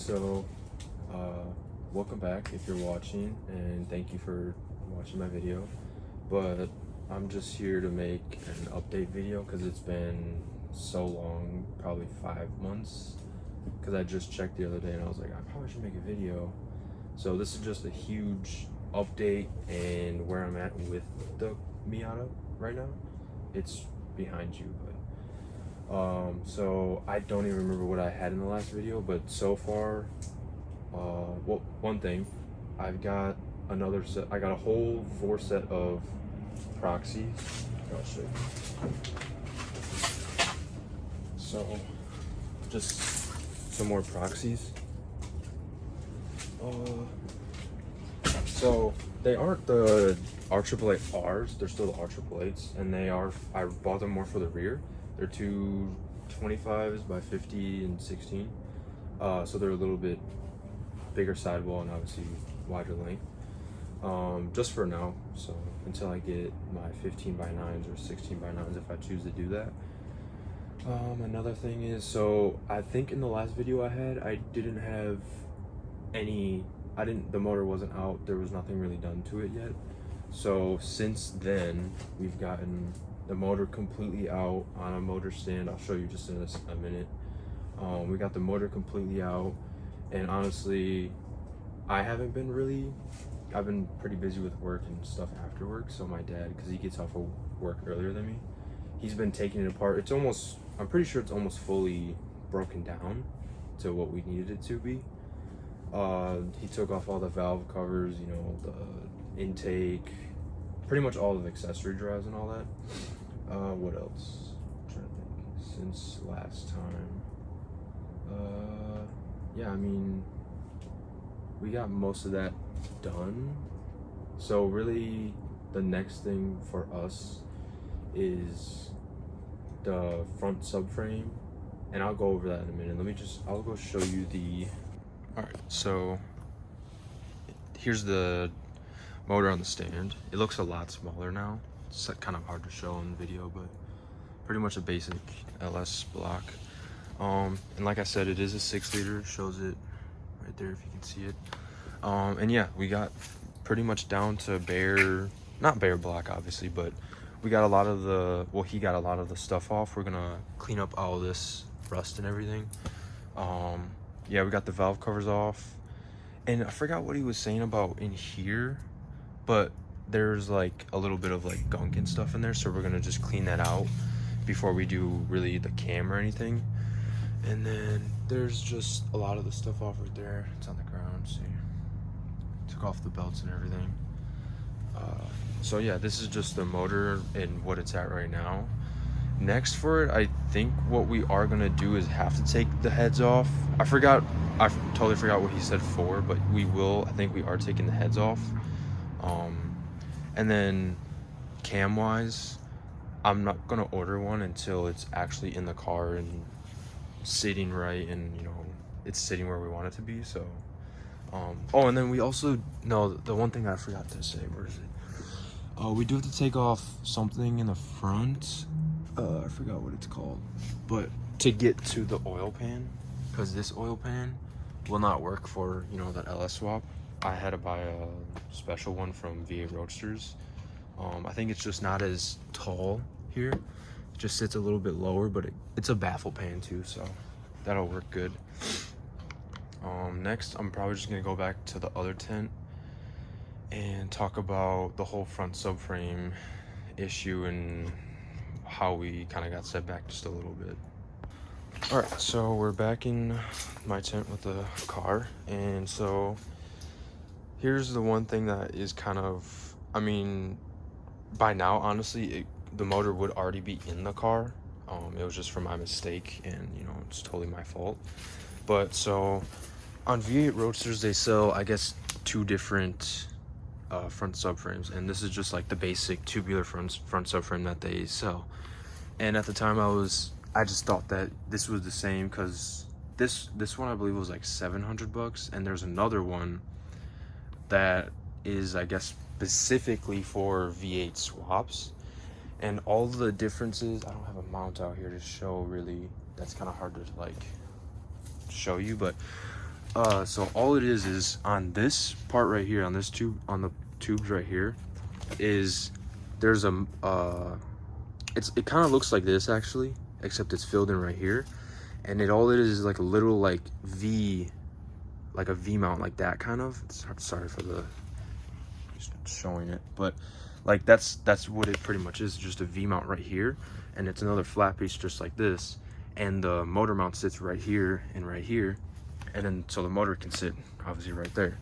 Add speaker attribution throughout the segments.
Speaker 1: So welcome back if you're watching, and thank you for watching my video. But I'm just here to make an update video because it's been so long, probably 5 months, because I just checked the other day and I was like, I probably should make a video. So this is just a huge update and where I'm at with the Miata right now. It's behind you, but so I don't even remember what I had in the last video, but so far, well, one thing, I've got another set. I got a whole 4 set of proxies. I'll show you. So just some more proxies. So they aren't the R888Rs, they're still the R888s, and I bought them more for the rear. They're 225s by 50 and 16, so they're a little bit bigger sidewall and obviously wider length, just for now, so until I get my 15 by 9s or 16 by 9s if I choose to do that. Another thing is, so I think in the last video I had, I didn't have the motor wasn't out, there was nothing really done to it yet. So since then, we've gotten the motor completely out on a motor stand. I'll show you just in a minute. We got the motor completely out, and honestly, I've been pretty busy with work and stuff after work, so my dad, because he gets off of work earlier than me, he's been taking it apart. I'm pretty sure it's almost fully broken down to what we needed it to be. He took off all the valve covers, you know, the intake, pretty much all of the accessory drives and all that. What else? I'm trying to think. Since last time. Yeah, I mean, we got most of that done. So really, the next thing for us is the front subframe, and I'll go over that in a minute. I'll go show you the. All right, so here's the motor on the stand. It looks a lot smaller now. It's kind of hard to show in the video, but pretty much a basic LS block. And like I said, it is a 6-liter. Shows it right there if you can see it. And yeah, we got pretty much down to not bare block obviously, but we got a lot of he got a lot of the stuff off. We're gonna clean up all this rust and everything. Yeah, we got the valve covers off, and I forgot what he was saying about in here, but there's like a little bit of like gunk and stuff in there, so we're gonna just clean that out before we do really the cam or anything. And then there's just a lot of the stuff off right there. It's on the ground. See, took off the belts and everything. So yeah, this is just the motor and what it's at right now. Next for it, I think what we are gonna do is have to take the heads off. I totally forgot what he said for, but I think we are taking the heads off. And then cam wise, I'm not gonna order one until it's actually in the car and sitting right, and you know, it's sitting where we want it to be. So oh, and then we also, no, the one thing I forgot to say, where is it? We do have to take off something in the front. I forgot what it's called, but to get to the oil pan, because this oil pan will not work for, you know, that LS swap. I had to buy a special one from V8 Roadsters. I think it's just not as tall here. It just sits a little bit lower, but it's a baffle pan too, so that'll work good. Next, I'm probably just gonna go back to the other tent and talk about the whole front subframe issue and how we kind of got set back just a little bit. All right, so we're back in my tent with the car, and so here's the one thing that is kind of, I mean, by now, honestly, the motor would already be in the car. It was just from my mistake, and you know, it's totally my fault. But so on V8 Roadsters, they sell, I guess, 2 different front subframes, and this is just like the basic tubular front subframe that they sell. And at the time, I just thought that this was the same, because this one I believe was like $700, and there's another one that is, I guess, specifically for V8 swaps. And all the differences, I don't have a mount out here to show really, that's kind of hard to like show you, but So all it is on this part right here, on this tube, on the tubes right here, is there's a it kind of looks like this actually, except it's filled in right here, and all it is like a little like V, like a V mount, like that kind of. Sorry for the just showing it, but like that's what it pretty much is, just a V mount right here, and it's another flat piece just like this, and the motor mount sits right here and right here, and then so the motor can sit obviously right there.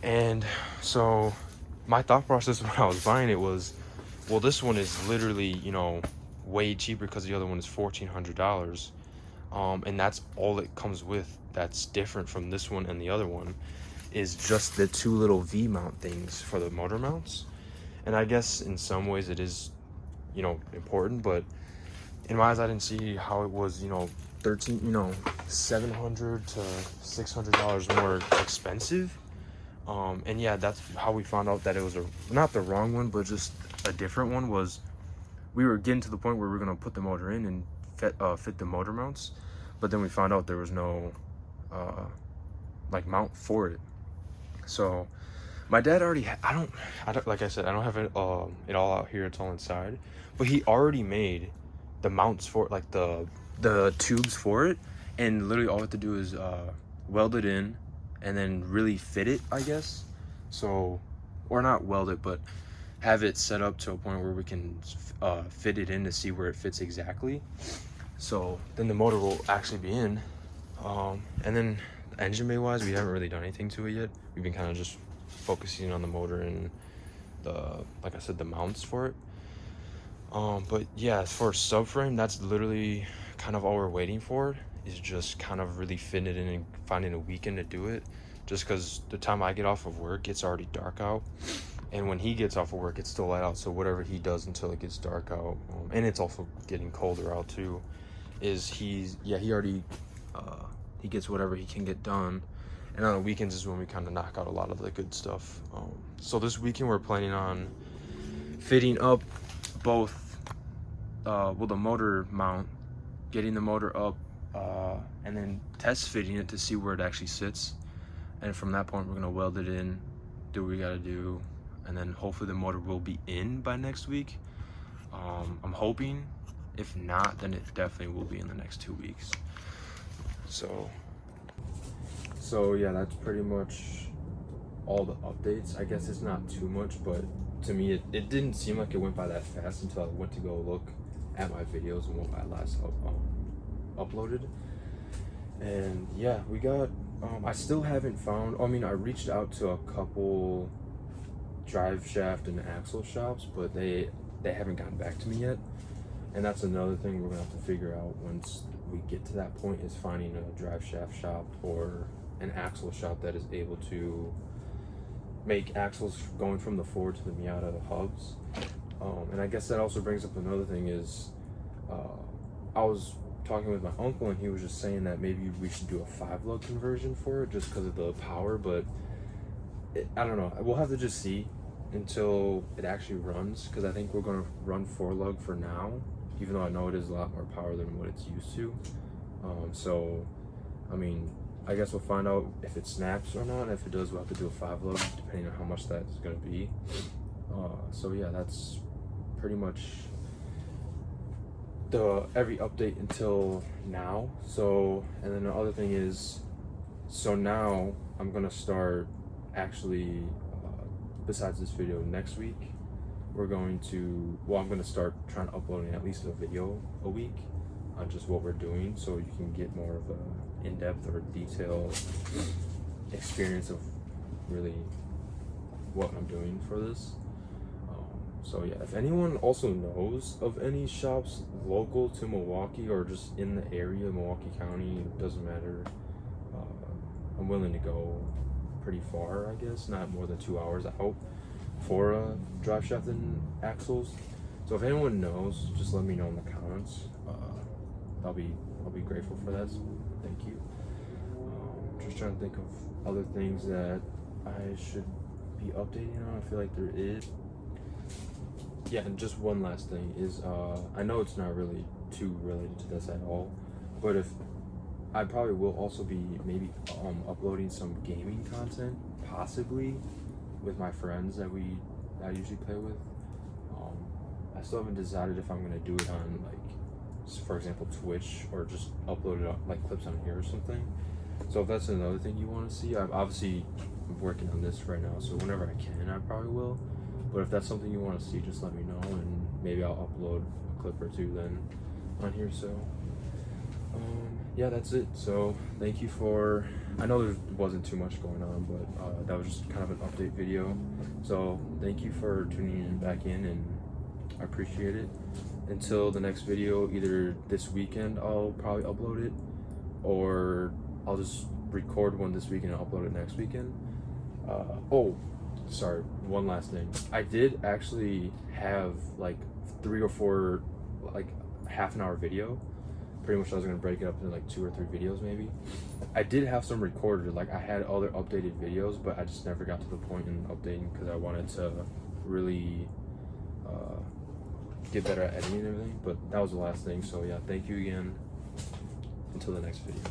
Speaker 1: And so my thought process when I was buying it was, well, this one is literally, you know, way cheaper because the other one is $1,400, and that's all it comes with. That's different from this one and the other one, is just the two little V mount things for the motor mounts. And I guess in some ways it is, you know, important, but in my eyes I didn't see how it was, you know, $700 to $600 more expensive. And yeah, that's how we found out that it was not the wrong one, but just a different one. Was we were getting to the point where we were gonna put the motor in and fit the motor mounts, but then we found out there was no like mount for it. So my dad already I don't like I said, I don't have it all out here, it's all inside, but he already made the mounts for it, like the tubes for it, and literally all we have to do is weld it in and then really fit it, I guess. So, or not weld it, but have it set up to a point where we can fit it in to see where it fits exactly. So then the motor will actually be in. And then engine bay wise, we haven't really done anything to it yet. We've been kind of just focusing on the motor and like I said, the mounts for it. But yeah, for subframe, that's literally kind of all we're waiting for, is just kind of really fitting it in and finding a weekend to do it, just because the time I get off of work, it's already dark out, and when he gets off of work, it's still light out. So whatever he does until it gets dark out, and it's also getting colder out too, is he already he gets whatever he can get done, and on the weekends is when we kind of knock out a lot of the good stuff. So this weekend we're planning on fitting up both the motor mount, getting the motor up, and then test fitting it to see where it actually sits, and from that point we're gonna weld it in, do what we gotta do, and then hopefully the motor will be in by next week. I'm hoping. If not, then it definitely will be in the next 2 weeks. So yeah, that's pretty much all the updates. I guess it's not too much, but to me it didn't seem like it went by that fast until I went to go look at my videos and what I last uploaded. And yeah, we got I still haven't found, I mean, I reached out to a couple drive shaft and axle shops, but they haven't gotten back to me yet. And that's another thing we're gonna have to figure out once we get to that point, is finding a drive shaft shop or an axle shop that is able to make axles going from the Ford to the Miata hubs. And I guess that also brings up another thing, is I was talking with my uncle, and he was just saying that maybe we should do a 5-lug conversion for it, just because of the power. But I don't know, we'll have to just see until it actually runs, because I think we're going to run 4-lug for now, even though I know it is a lot more power than what it's used to. So I mean, I guess we'll find out if it snaps or not, and if it does, we'll have to do a 5-lug, depending on how much that's going to be. So yeah, that's pretty much every update until now. So, and then the other thing is, so now I'm gonna start actually, besides this video, next week we're going to, well, I'm gonna start trying to uploading at least a video a week on just what we're doing, so you can get more of a in-depth or detailed experience of really what I'm doing for this. So yeah, if anyone also knows of any shops local to Milwaukee or just in the area, Milwaukee County, it doesn't matter. I'm willing to go pretty far, I guess, not more than 2 hours out for drive shaft and axles. So if anyone knows, just let me know in the comments. I'll be grateful for that. So thank you. Just trying to think of other things that I should be updating on. I feel like there is. Yeah, and just one last thing is, I know it's not really too related to this at all, but if I probably will also be maybe uploading some gaming content, possibly with my friends that I usually play with. I still haven't decided if I'm gonna do it on, like, for example, Twitch, or just upload it like clips on here or something. So if that's another thing you want to see, I'm obviously working on this right now, so whenever I can, I probably will. But if that's something you want to see, just let me know, and maybe I'll upload a clip or two then on here. So yeah, that's it. So thank you for, I know there wasn't too much going on, but that was just kind of an update video. So thank you for tuning in back in, and I appreciate it. Until the next video, either this weekend I'll probably upload it, or I'll just record one this weekend and upload it next weekend. Oh, sorry, one last thing. I did actually have like 3 or 4 like half-an-hour video. Pretty much I was gonna break it up into like 2 or 3 videos maybe. I did have some recorded, like I had other updated videos, but I just never got to the point in updating because I wanted to really get better at editing and everything. But that was the last thing. So yeah, thank you again. Until the next video.